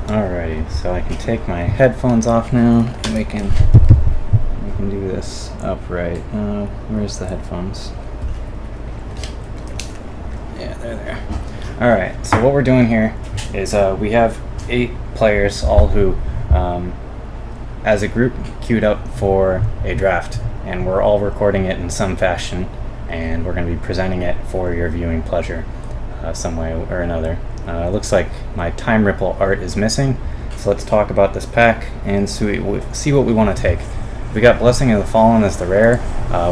Alrighty, so I can take my headphones off now, and we can do this upright. Where's the headphones? Yeah, they're there. Alright, so what we're doing here is we have 8 players, all who, as a group, queued up for a draft, and we're all recording it in some fashion, and we're going to be presenting it for your viewing pleasure some way or another. It looks like my time ripple art is missing, so let's talk about this pack and see what we want to take. We got Blessing of the Fallen as the rare,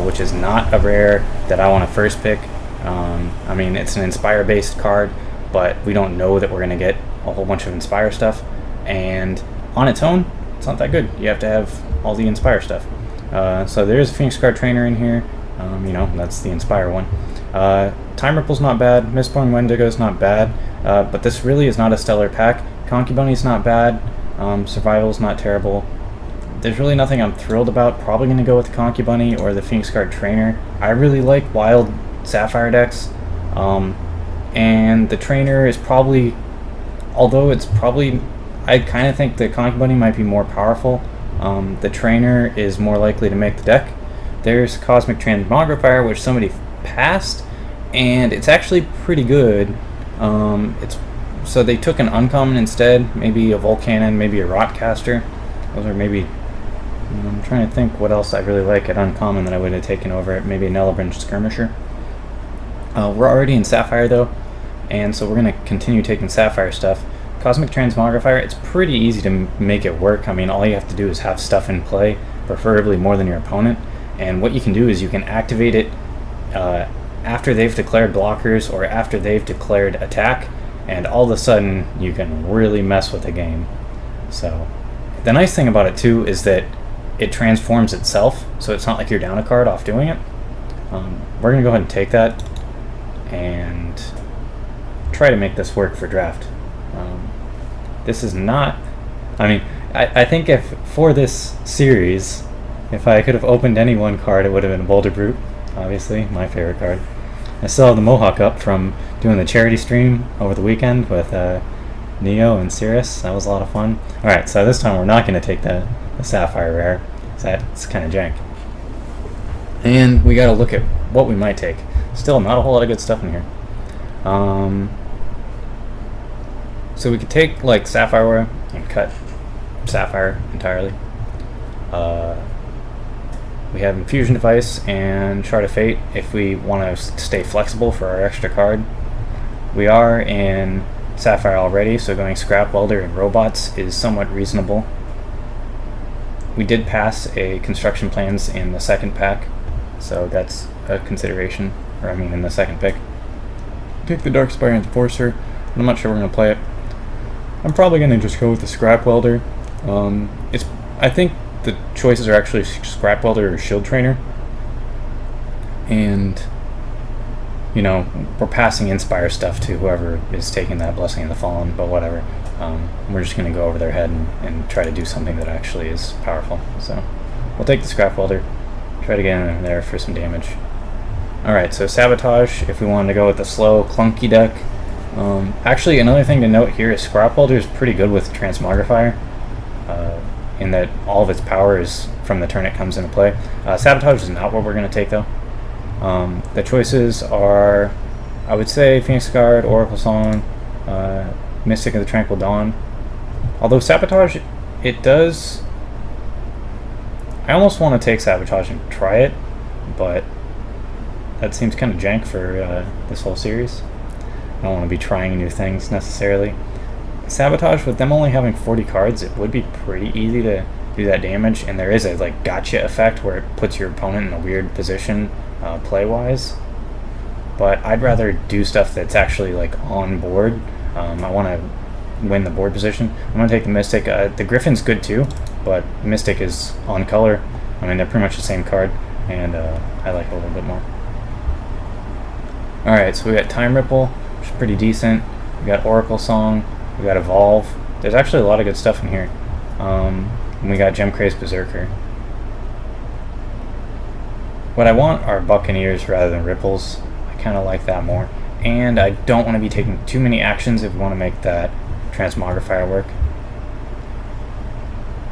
which is not a rare that I want to first pick. I mean, it's an Inspire based card, but we don't know that we're going to get a whole bunch of Inspire stuff, and on its own it's not that good. You have to have all the Inspire stuff. So there's a Phoenix Guard Trainer in here. You know, that's the Inspire one. Time Ripple's not bad, Mistborn Wendigo's not bad, but this really is not a stellar pack. Conky Bunny's not bad, Survival's not terrible. There's really nothing I'm thrilled about. Probably going to go with the Conky Bunny or the Phoenix Guard Trainer. I really like wild Sapphire decks, and the Trainer is probably, although it's probably, I kind of think the Conky Bunny might be more powerful. The Trainer is more likely to make the deck. There's Cosmic Transmogrifier, which somebody passed, and it's actually pretty good. So they took an uncommon instead, maybe a Volcanon, maybe a Rotcaster. Those are maybe, I'm trying to think what else I really like at uncommon that I would have taken over it. Maybe an Elebranch Skirmisher. We're already in Sapphire though, and so we're going to continue taking Sapphire stuff. Cosmic Transmogrifier, it's pretty easy to make it work. I mean, all you have to do is have stuff in play, preferably more than your opponent, and what you can do is you can activate it after they've declared blockers or after they've declared attack, and all of a sudden you can really mess with the game. So the nice thing about it too is that it transforms itself, so it's not like you're down a card off doing it. We're going to go ahead and take that and try to make this work for draft. This is not, I mean, I think if for this series, if I could have opened any one card, it would have been Boulder Brute, obviously, my favorite card. I still have the Mohawk up from doing the charity stream over the weekend with Neo and Cirrus. That was a lot of fun. Alright, so this time we're not going to take the Sapphire Rare. That's kind of jank. And we got to look at what we might take. Still not a whole lot of good stuff in here. So we could take like Sapphire Rare and cut Sapphire entirely. We have Infusion Device and Shard of Fate if we want to stay flexible for our extra card. We are in Sapphire already, so going Scrap Welder and Robots is somewhat reasonable. We did pass a Construction Plans in the second pack, so that's a consideration, or I mean in the second pick. Take the Darkspire Enforcer, but I'm not sure we're going to play it. I'm probably going to just go with the Scrap Welder. I think the choices are actually Scrap Welder or Shield Trainer. And, you know, we're passing Inspire stuff to whoever is taking that Blessing of the Fallen, but whatever. We're just going to go over their head and try to do something that actually is powerful. So we'll take the Scrap Welder, try to get in there for some damage. Alright, so Sabotage, if we wanted to go with the slow, clunky deck. Actually, another thing to note here is Scrap Welder is pretty good with Transmogrifier, in that all of its power is from the turn it comes into play. Sabotage is not what we're going to take though. The choices are, I would say, Phoenix Guard, Oracle Song, Mystic of the Tranquil Dawn. Although Sabotage, it does, I almost want to take Sabotage and try it, but that seems kind of jank for this whole series. I don't want to be trying new things necessarily. Sabotage, with them only having 40 cards, it would be pretty easy to do that damage, and there is a like gotcha effect where it puts your opponent in a weird position play-wise. But I'd rather do stuff that's actually like on board. I want to win the board position. I'm going to take the Mystic. The Griffin's good too, but Mystic is on color. I mean, they're pretty much the same card, and I like it a little bit more. Alright, so we got Time Ripple, which is pretty decent. We got Oracle Song. We got Evolve. There's actually a lot of good stuff in here. And we got Gemcraze Berserker. What I want are Buccaneers rather than Ripples. I kind of like that more. And I don't want to be taking too many actions if we want to make that Transmogrifier work.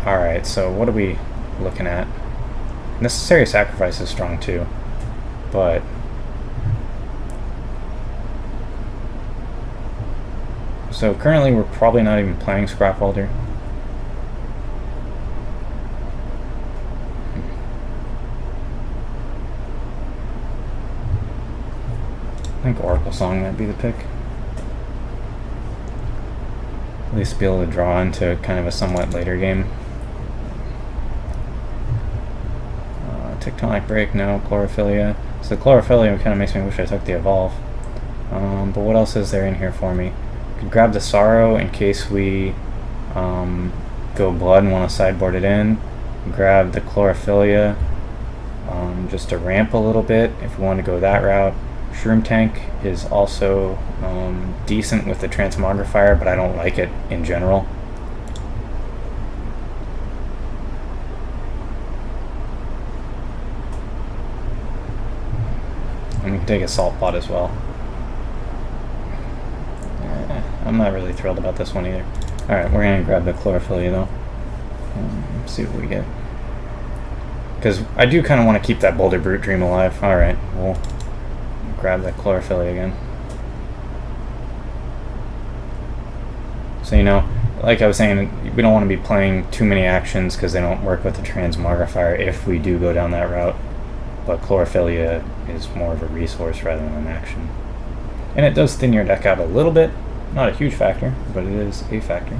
Alright, so what are we looking at? Necessary Sacrifice is strong too, but so currently we're probably not even playing Scrapwelder. I think Oracle Song might be the pick. At least be able to draw into kind of a somewhat later game. Tectonic Break, no. Chlorophylla. So Chlorophylla kind of makes me wish I took the Evolve. But what else is there in here for me? Could grab the Sorrow in case we go Blood and want to sideboard it in. Grab the Chlorophylla just to ramp a little bit if we want to go that route. Shroom Tank is also decent with the Transmogrifier, but I don't like it in general. And we can take a Salt Pot as well. I'm not really thrilled about this one either. Alright, we're going to grab the Chlorophylla though. See what we get. Because I do kind of want to keep that Boulder Brute Dream alive. Alright, we'll grab that Chlorophylla again. So, you know, like I was saying, we don't want to be playing too many actions because they don't work with the Transmogrifier if we do go down that route. But Chlorophylla is more of a resource rather than an action. And it does thin your deck out a little bit. Not a huge factor, but it is a factor.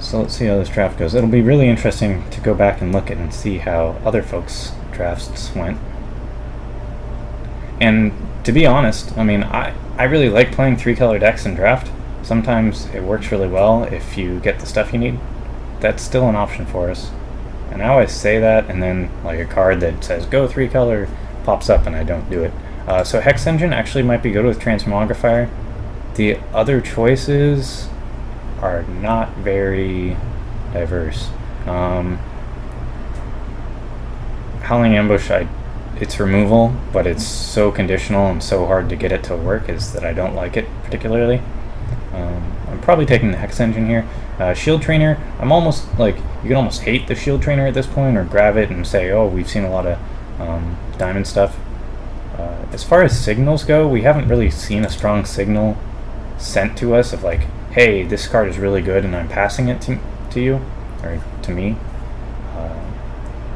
So let's see how this draft goes. It'll be really interesting to go back and look at and see how other folks' drafts went. And to be honest, I mean, I really like playing 3-color decks in draft. Sometimes it works really well if you get the stuff you need. That's still an option for us. And I always say that, and then like a card that says go 3-color pops up and I don't do it. So Hex Engine actually might be good with Transmogrifier. The other choices are not very diverse. Howling Ambush, it's removal, but it's so conditional and so hard to get it to work is that I don't like it particularly. I'm probably taking the Hex Engine here. Shield Trainer, I'm almost like, you can almost hate the Shield Trainer at this point or grab it and say, oh, we've seen a lot of Diamond stuff. As far as signals go, we haven't really seen a strong signal sent to us of like, hey, this card is really good and I'm passing it to you, or to me.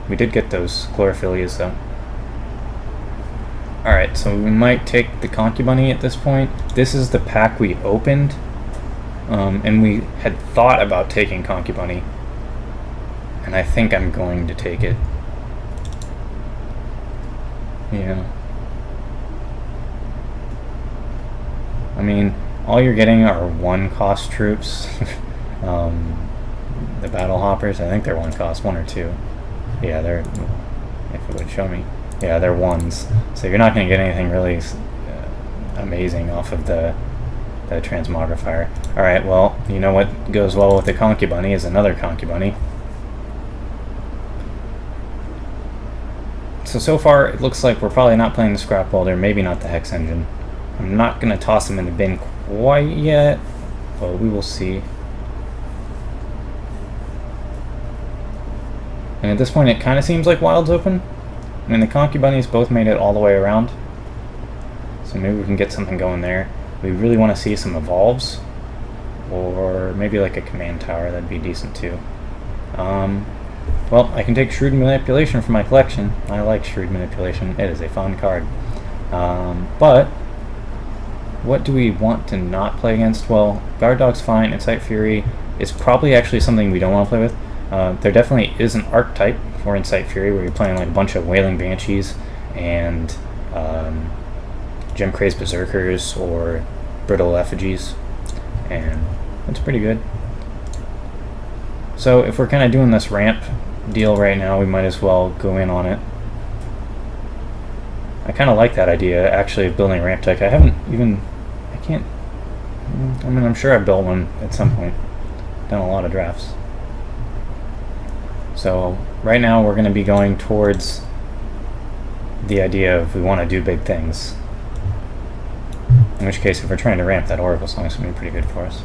We did get those Chlorophyllias though. Alright, so we might take the Concubunny at this point. This is the pack we opened, and we had thought about taking Concubunny, and I think I'm going to take it. Yeah. I mean, all you're getting are 1-cost troops. The Battle Hoppers, I think they're 1-cost, 1 or 2. Yeah, they're, if it would show me. Yeah, they're 1s. So you're not going to get anything really amazing off of the Transmogrifier. Alright, well, you know what goes well with the Concubunny is another Concubunny. So far, it looks like we're probably not playing the Scrapwelder, maybe not the Hex Engine. I'm not going to toss them in the bin quite yet, but we will see. And at this point, it kind of seems like Wild's open. I mean, the Concubunnies both made it all the way around, so maybe we can get something going there. We really want to see some Evolves, or maybe like a Command Tower, that'd be decent too. Well, I can take Shrewd Manipulation from my collection. I like Shrewd Manipulation, it is a fun card. But what do we want to not play against? Well, Guard Dog's fine, Insight Fury is probably actually something we don't want to play with. There definitely is an archetype for Insight Fury where you're playing like a bunch of Wailing Banshees and Gem-Crazed Berserkers or Brittle Effigies, and that's pretty good. So if we're kind of doing this ramp deal right now, we might as well go in on it. I kind of like that idea, actually, of building a ramp deck. I mean, I'm sure I've built one at some point. Done a lot of drafts. So right now we're going to be going towards the idea of we want to do big things. In which case, if we're trying to ramp, that Oracle song is going to be pretty good for us.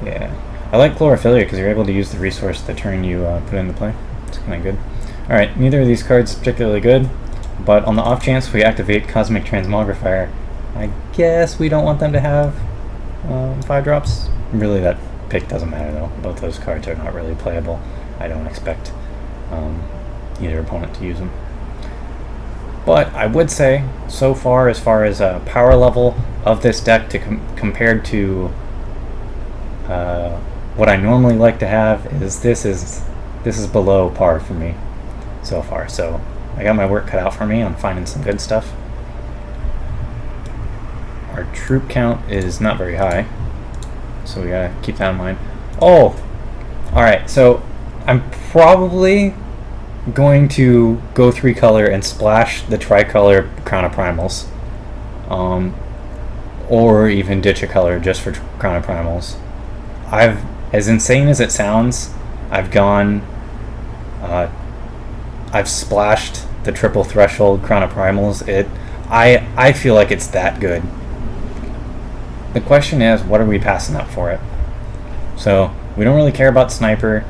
Yeah. I like Chlorophilia because you're able to use the resource the turn you put into play. It's kind of good. Alright, neither of these cards is particularly good, but on the off chance we activate Cosmic Transmogrifier, I guess we don't want them to have 5 drops. Really, that pick doesn't matter though. Both those cards are not really playable. I don't expect either opponent to use them. But I would say, so far as power level of this deck to compared to what I normally like to have, is this is below par for me so far. So I got my work cut out for me on finding some good stuff. Our troop count is not very high, so we gotta keep that in mind. Oh, all right. So I'm probably going to go 3-color and splash the tricolor Crown of Primals, or even ditch a color just for Crown of Primals. As insane as it sounds, I've splashed the triple threshold Crown of Primals. I feel like it's that good. The question is, what are we passing up for it? So we don't really care about Sniper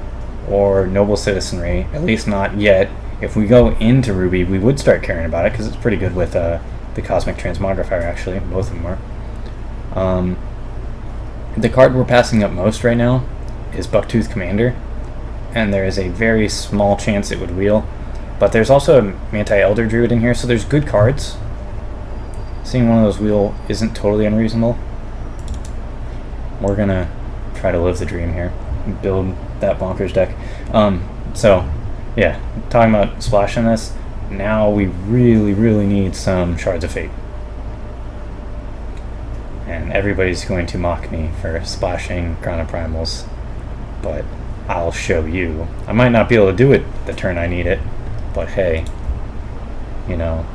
or Noble Citizenry, at least not yet. If we go into Ruby, we would start caring about it because it's pretty good with the Cosmic Transmogrifier, actually. Both of them are. The card we're passing up most right now is Bucktooth Commander, and there is a very small chance it would wheel. But there's also a Manti-Elder Druid in here, so there's good cards. Seeing one of those wheel isn't totally unreasonable. We're gonna try to live the dream here and build that bonkers deck. So, yeah, talking about splashing this, now we really need some Shards of Fate. And everybody's going to mock me for splashing Crown of Primals, but I'll show you. I might not be able to do it the turn I need it, but hey, you know,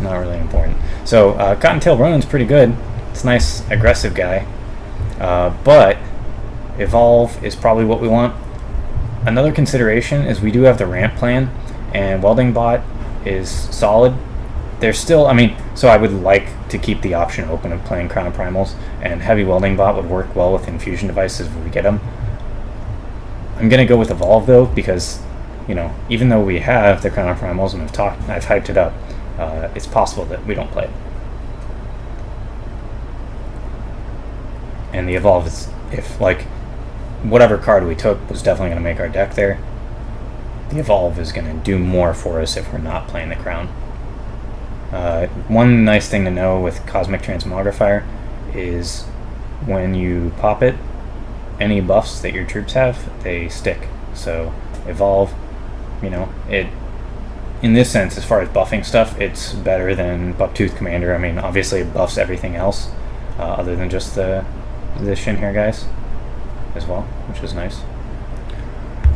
not really important. So Cottontail Ronin's pretty good. It's a nice aggressive guy, but Evolve is probably what we want. Another consideration is we do have the ramp plan, and Welding Bot is solid. There's still, I mean, so I would like to keep the option open of playing Crown of Primals, and Heavy Welding Bot would work well with Infusion Devices if we get them. I'm going to go with Evolve though, because, you know, even though we have the Crown of Primals and I've hyped it up, it's possible that we don't play it. And the Evolve is, if, like, whatever card we took was definitely going to make our deck there, the Evolve is going to do more for us if we're not playing the Crown. One nice thing to know with Cosmic Transmogrifier is when you pop it, any buffs that your troops have, they stick. So Evolve, you know, it, in this sense, as far as buffing stuff, it's better than Bucktooth Commander. I mean, obviously it buffs everything else, other than just the Shin here guys as well, which is nice.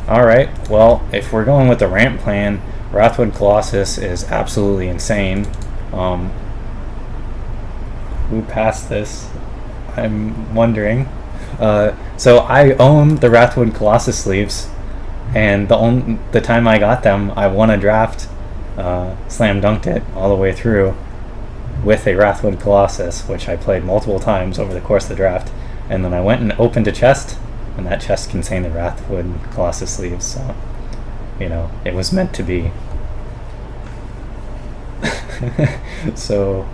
Alright, well, if we're going with the ramp plan, Wrathwood Colossus is absolutely insane. Who passed this? I'm wondering. So I own the Wrathwood Colossus sleeves, and the time I got them, I won a draft, slam dunked it all the way through with a Wrathwood Colossus, which I played multiple times over the course of the draft, and then I went and opened a chest, and that chest contained the Wrathwood Colossus sleeves, so, you know, it was meant to be. So,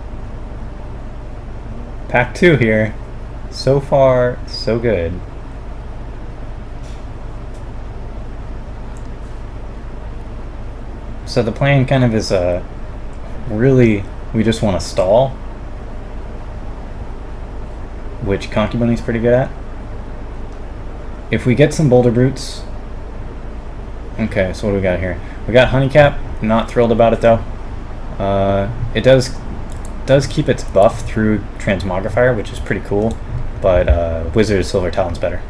pack 2 here. So far, so good. So the plan kind of is really, we just want to stall, which Concubunny's pretty good at. If we get some Boulder Brutes, okay, so what do we got here? We got Honeycap, not thrilled about it though. It does keep its buff through Transmogrifier, which is pretty cool, but Wizard Silver Talon's better.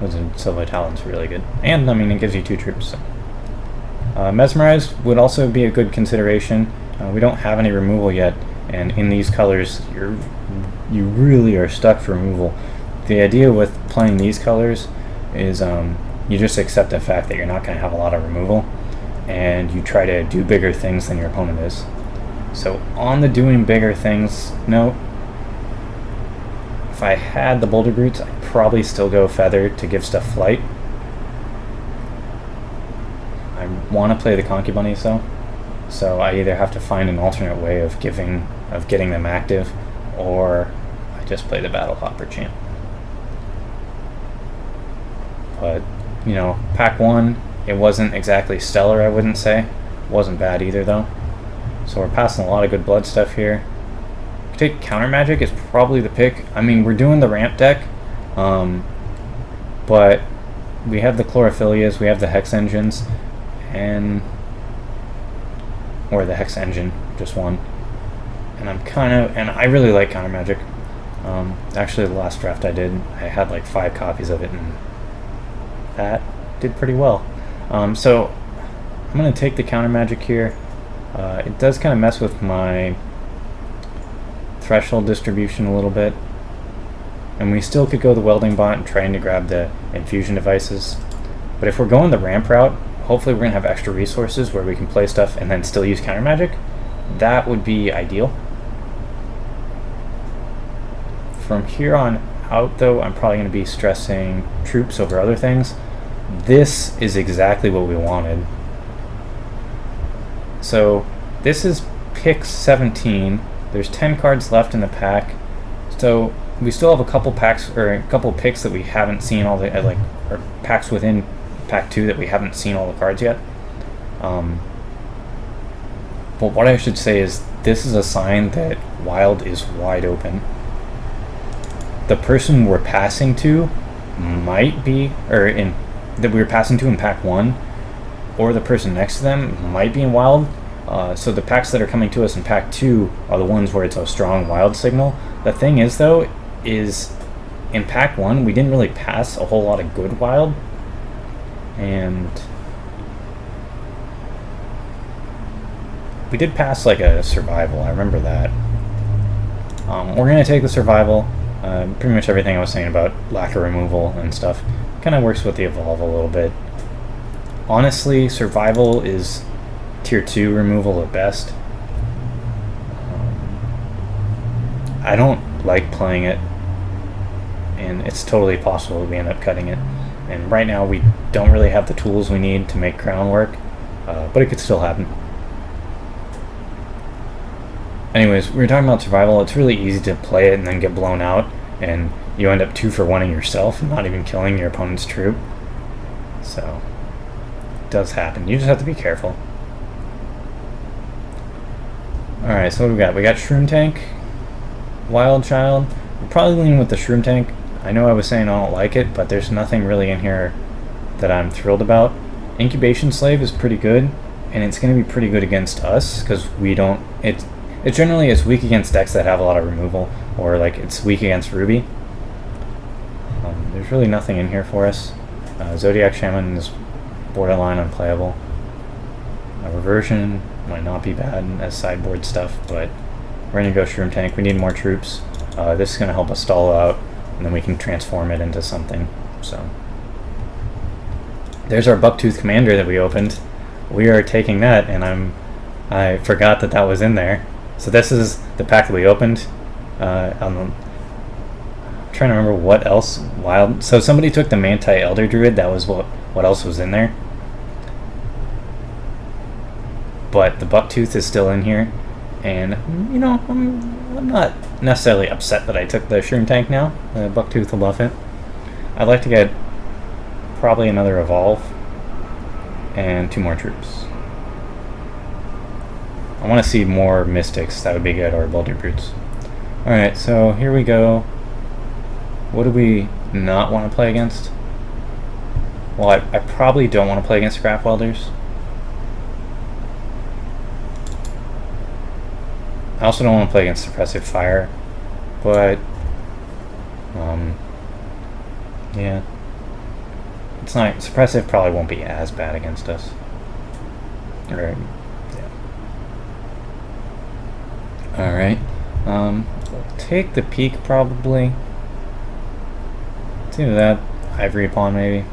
Wizard Silver Talon's really good, and I mean it gives you 2 troops. So. Mesmerize would also be a good consideration. We don't have any removal yet, and in these colors, you really are stuck for removal. The idea with playing these colors is you just accept the fact that you're not going to have a lot of removal, and you try to do bigger things than your opponent is. So on the doing bigger things note, if I had the Boulder Brutes, I'd probably still go Feather to give stuff flight. I want to play the Conky Bunnies though, so I either have to find an alternate way of getting them active, or I just play the Battle Hopper champ. But, you know, pack 1, it wasn't exactly stellar, I wouldn't say. It wasn't bad either though. So we're passing a lot of good blood stuff here. Take Counter Magic is probably the pick. I mean, we're doing the ramp deck, but we have the Chlorophyllias, we have the Hex Engines, or the Hex Engine, just one. And I really like Counter Magic. Actually, the last draft I did, I had like 5 copies of it, and that did pretty well. So I'm going to take the Counter Magic here. It does kind of mess with my threshold distribution a little bit, and we still could go the Welding Bot and trying to grab the infusion devices. But if we're going the ramp route, hopefully we're going to have extra resources where we can play stuff and then still use Counter Magic. That would be ideal. From here on out though, I'm probably going to be stressing troops over other things. This is exactly what we wanted. So this is pick 17. There's 10 cards left in the pack. So we still have a couple packs, or a couple picks that we haven't seen all the or packs within pack 2 that we haven't seen all the cards yet. But what I should say is this is a sign that Wild is wide open. The person we're passing to might be, that we were passing to in pack 1, or the person next to them might be in Wild. So the packs that are coming to us in pack 2 are the ones where it's a strong Wild signal. The thing is though, is in pack 1 we didn't really pass a whole lot of good Wild, and we did pass like a survival, I remember that. We're going to take the survival. Pretty much everything I was saying about lack of removal and stuff kind of works with the evolve a little bit. Honestly, survival is tier 2 removal at best. I don't like playing it, and it's totally possible we end up cutting it. And right now we don't really have the tools we need to make Crown work, but it could still happen. Anyways, we were talking about survival. It's really easy to play it and then get blown out, and you end up 2 for 1-ing yourself and not even killing your opponent's troop. So it does happen. You just have to be careful. Alright, so what do we got? We got Shroom Tank, Wild Child. We're probably leaning with the Shroom Tank. I know I was saying I don't like it, but there's nothing really in here that I'm thrilled about. Incubation Slave is pretty good, and it's going to be pretty good against us because we don't. It generally is weak against decks that have a lot of removal, or like it's weak against Ruby. There's really nothing in here for us. Zodiac Shaman is borderline unplayable. Reversion might not be bad as sideboard stuff, but we're going to go Shroom Tank. We need more troops. This is going to help us stall out, and then we can transform it into something. So there's our Bucktooth Commander that we opened. We are taking that, and I forgot that was in there. So this is the pack that we opened. I'm trying to remember what else Wild. So somebody took the Manti Elder Druid. That was what else was in there. But the Bucktooth is still in here, and you know, I'm not necessarily upset that I took the Shroom Tank now. The Bucktooth will buff it. I'd like to get probably another Evolve and 2 more troops. I want to see more Mystics. That would be good, or Boulder Brutes. Alright, so here we go. What do we not want to play against? Well, I probably don't want to play against Scrap Welders. I also don't want to play against Suppressive Fire, but yeah, it's not. Suppressive probably won't be as bad against us. Right. Yeah. All right. We'll take the Peak probably. It's either that Ivory Pawn maybe.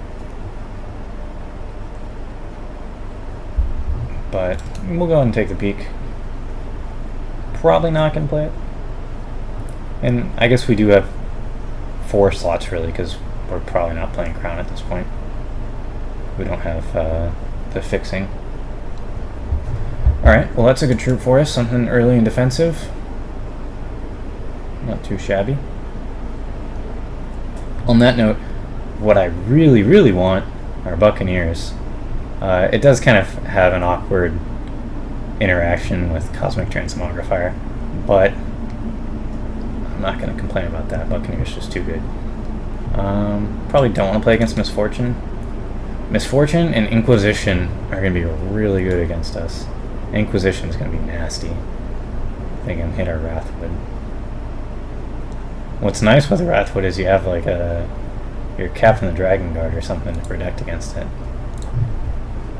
but we'll go ahead and take the peek. Probably not going to play it. And I guess we do have 4 slots really, because we're probably not playing Crown at this point. We don't have the fixing. Alright, well that's a good troop for us. Something early and defensive. Not too shabby. On that note, what I really, really want are Buccaneers. It does kind of have an awkward interaction with Cosmic Transmogrifier, but I'm not going to complain about that. Buccaneers just too good. Probably don't want to play against Misfortune. Misfortune and Inquisition are going to be really good against us. Inquisition is going to be nasty. They can hit our Wrathwood. What's nice with Wrathwood is you have like your Captain the Dragon Guard or something to protect against it.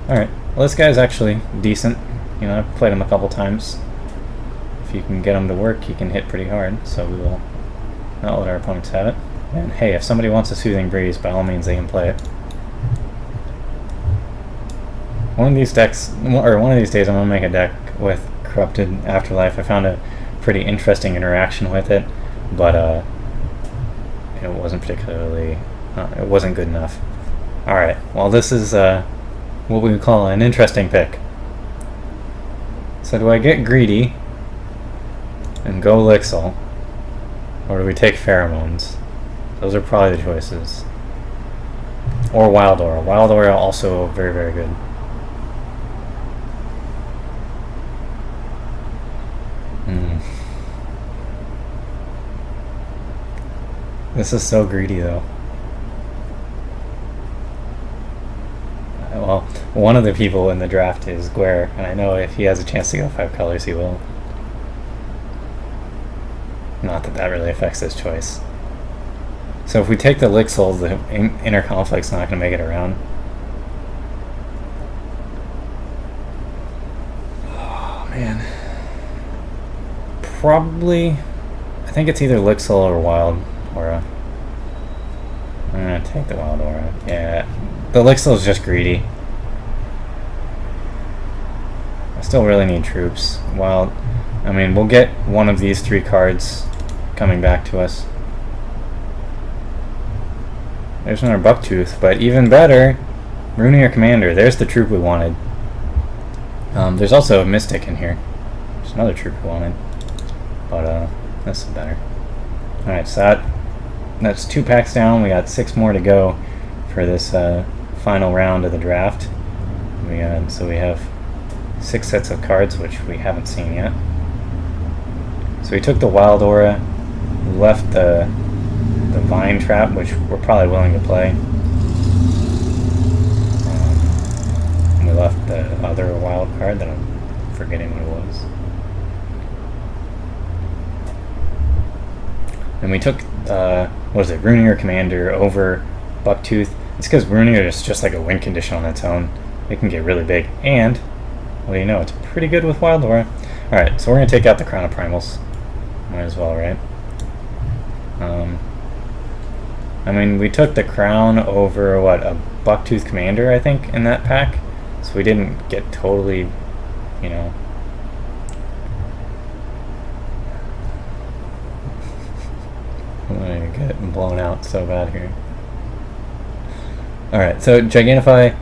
Alright, well this guy's actually decent. You know, I've played him a couple times. If you can get him to work, he can hit pretty hard, so we will not let our opponents have it. And hey, if somebody wants a Soothing Breeze, by all means they can play it. One of these days I'm gonna make a deck with Corrupted Afterlife. I found a pretty interesting interaction with it, but it wasn't particularly, it wasn't good enough. Alright, well this is what we would call an interesting pick. So do I get greedy and go Lixil, or do we take Pheromones? Those are probably the choices. Or Wild Aura. Wild Aura also very, very good. This is so greedy though. Well, one of the people in the draft is Guer, and I know if he has a chance to go 5 colors, he will. Not that that really affects his choice. So if we take the Lixil, the Inner Conflict's not going to make it around. Oh, man. Probably, I think it's either Lixil or Wild Aura. I'm going to take the Wild Aura. Yeah, the Lixil is just greedy. I still really need troops. Well, I mean, we'll get one of these 3 cards coming back to us. There's another Bucktooth, but even better, Runier Commander. There's the troop we wanted. There's also a Mystic in here. There's another troop we wanted, but this is better. Alright, so that's 2 packs down. We got 6 more to go for this final round of the draft. So we have 6 sets of cards, which we haven't seen yet. So we took the Wild Aura, we left the Vine Trap, which we're probably willing to play. And we left the other wild card that I'm forgetting what it was. And we took, what is it, Runier Commander over Bucktooth. It's because Runier is just like a win condition on its own. It can get really big. And, what do you know, it's pretty good with Wild Aura. Alright, so we're going to take out the Crown of Primals. Might as well, right? I mean, we took the Crown over, what, a Bucktooth Commander, I think, in that pack. So we didn't get totally, you know... I'm going to get blown out so bad here. Alright, so Gigantify,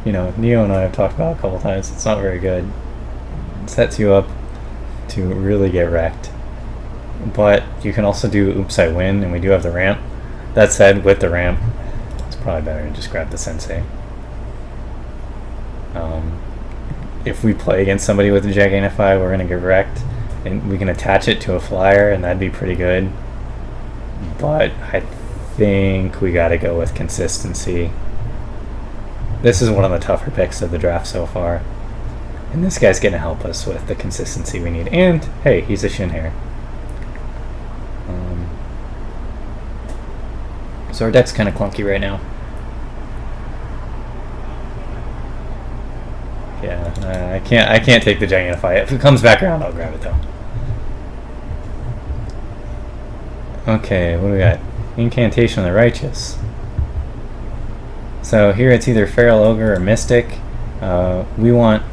you know, Neo and I have talked about a couple times. It's not very good. It sets you up to really get wrecked. But you can also do Oops, I Win, and we do have the ramp. That said, with the ramp, it's probably better to just grab the Sensei. If we play against somebody with a Gigantify, we're going to get wrecked. And we can attach it to a flyer, and that'd be pretty good. But I think we got to go with consistency. This is one of the tougher picks of the draft so far. And this guy's going to help us with the consistency we need. And, hey, he's a Shinhair. So our deck's kind of clunky right now. Yeah, I can't take the Gigantify. If it comes back around, I'll grab it though. Okay, what do we got? Incantation of the Righteous. So here it's either Feral Ogre or Mystic. We want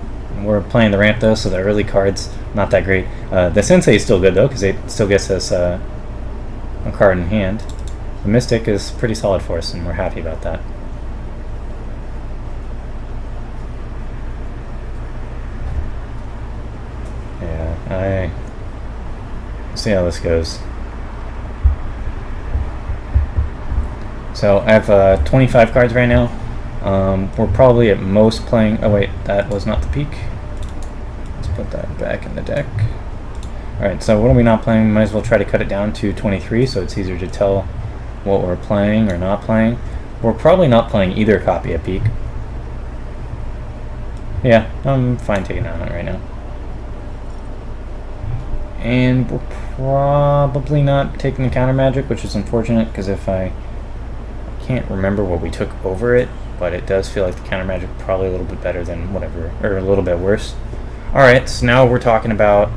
We're playing the ramp though, so the early cards not that great. The Sensei is still good though, because it still gets us a card in hand. The Mystic is pretty solid for us, and we're happy about that. Yeah, we'll see how this goes. So I have 25 cards right now. We're probably at most playing... Oh wait, that was not the peak. Let's put that back in the deck. Alright, so what are we not playing? We might as well try to cut it down to 23 so it's easier to tell what we're playing or not playing. We're probably not playing either copy at peak. Yeah, I'm fine taking that out right now. And we're probably not taking the counter magic, which is unfortunate because if I can't remember what we took over it, but it does feel like the counter magic probably a little bit better than whatever, or a little bit worse. Alright, so now we're talking about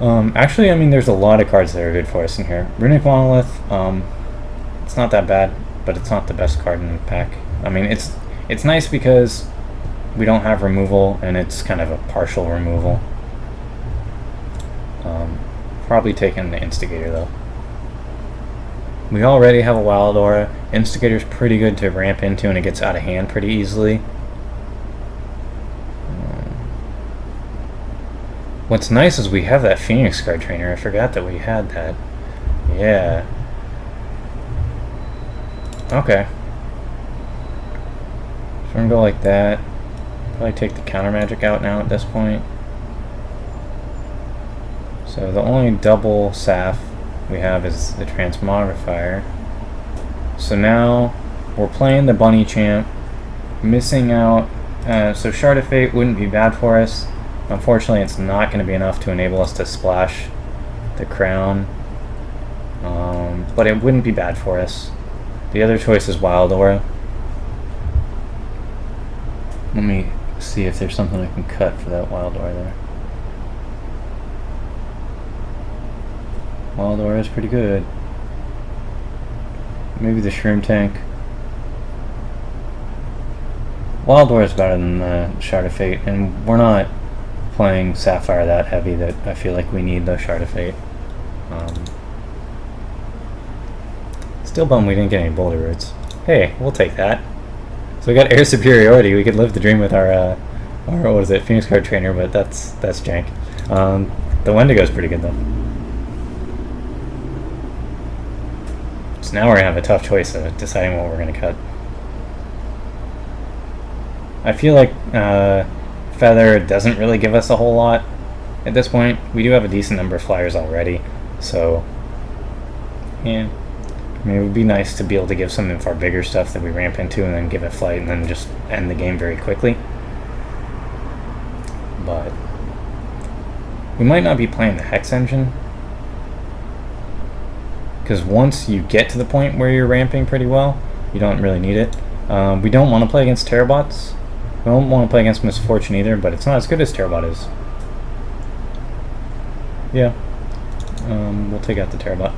actually, I mean, there's a lot of cards that are good for us in here. Runic Monolith, it's not that bad, but it's not the best card in the pack. I mean, it's nice because we don't have removal, and it's kind of a partial removal. Probably taking the Instigator, though. We already have a Wild Aura. Instigator's pretty good to ramp into, and it gets out of hand pretty easily. What's nice is we have that Phoenix card trainer. I forgot that we had that. Yeah. Okay. So we're gonna go like that. Probably take the counter magic out now at this point. So the only double Saf we have is the Transmogrifier. So now we're playing the Bunny Champ, missing out. So Shard of Fate wouldn't be bad for us. Unfortunately, it's not going to be enough to enable us to splash the crown, but it wouldn't be bad for us. The other choice is Wild Aura. Let me see if there's something I can cut for that Wild Aura there. Wild Aura is pretty good. Maybe the Shroom Tank. Wild Aura is better than the Shard of Fate, and we're not playing Sapphire that heavy that I feel like we need the Shard of Fate. Still bummed we didn't get any Boulder Roots. Hey, we'll take that. So we got air superiority. We could live the dream with our what is it, Phoenix card trainer, but that's jank. The Wendigo's pretty good though. So now we're gonna have a tough choice of deciding what we're gonna cut. I feel like Feather doesn't really give us a whole lot at this point. We do have a decent number of flyers already, so yeah. I mean, it would be nice to be able to give some of our bigger stuff that we ramp into and then give it flight and then just end the game very quickly. But we might not be playing the Hex Engine, because once you get to the point where you're ramping pretty well, you don't really need it. We don't want to play against Terrabots. We don't want to play against Misfortune either, but it's not as good as Terrabot is. Yeah. We'll take out the Terrabot.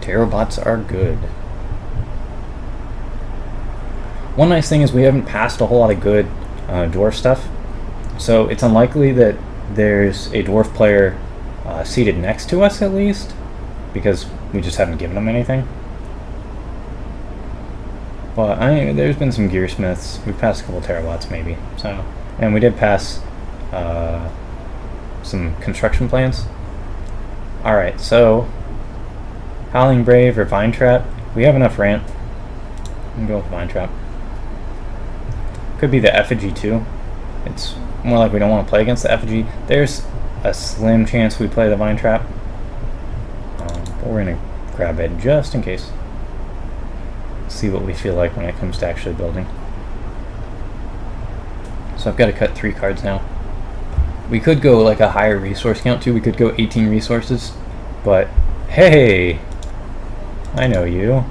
Terrabots are good. One nice thing is we haven't passed a whole lot of good dwarf stuff, so it's unlikely that there's a dwarf player seated next to us at least, because we just haven't given them anything. But there's been some Gearsmiths. We've passed a couple Terrabots maybe. So, and we did pass some construction plans. Alright, so Howling Brave or Vine Trap. We have enough ramp. I'm going to go with Vine Trap. Could be the Effigy too. It's more like we don't want to play against the Effigy. There's a slim chance we play the Vine Trap. But we're going to grab it just in case. See what we feel like when it comes to actually building. So I've got to cut 3 cards now. We could go like a higher resource count too. We could go 18 resources. But hey, I know you.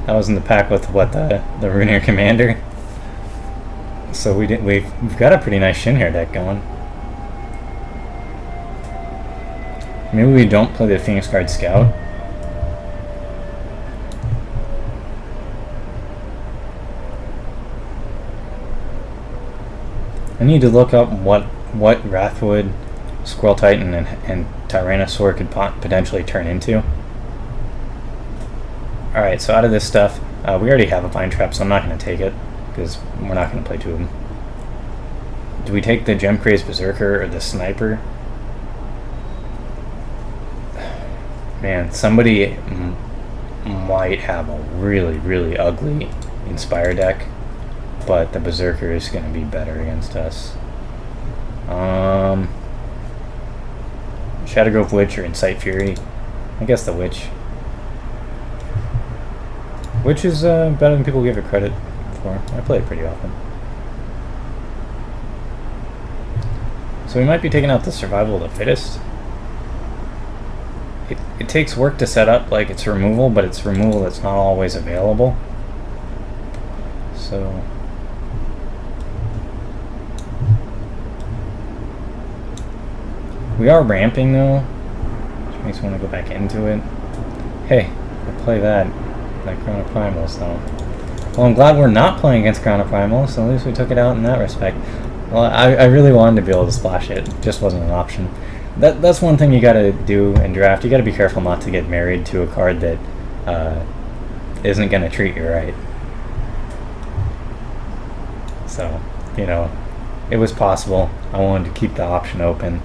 That was in the pack with what, the Runear Commander. So we've got a pretty nice Shinhair deck going. Maybe we don't play the Phoenix Guard Scout. I need to look up what Wrathwood, Squirrel Titan, and Tyrannosaur could potentially turn into. Alright, so out of this stuff, we already have a Vine Trap, so I'm not going to take it, because we're not going to play two of them. Do we take the Gem Crazed Berserker or the Sniper? Man, somebody might have a really, really ugly Inspire deck, but the Berserker is going to be better against us. Shadowgrove Witch or Incite Fury? I guess the Witch. Witch is better than people give it credit for. I play it pretty often. So we might be taking out the Survival of the Fittest. It takes work to set up like it's removal, but it's removal that's not always available. So we are ramping though, which makes me want to go back into it. Hey, I play that Crown of Primals though. Well, I'm glad we're not playing against Crown of Primals, so at least we took it out in that respect. Well, I really wanted to be able to splash it. It just wasn't an option. That's one thing you gotta do in draft. You gotta be careful not to get married to a card that isn't gonna treat you right. So, you know, it was possible. I wanted to keep the option open.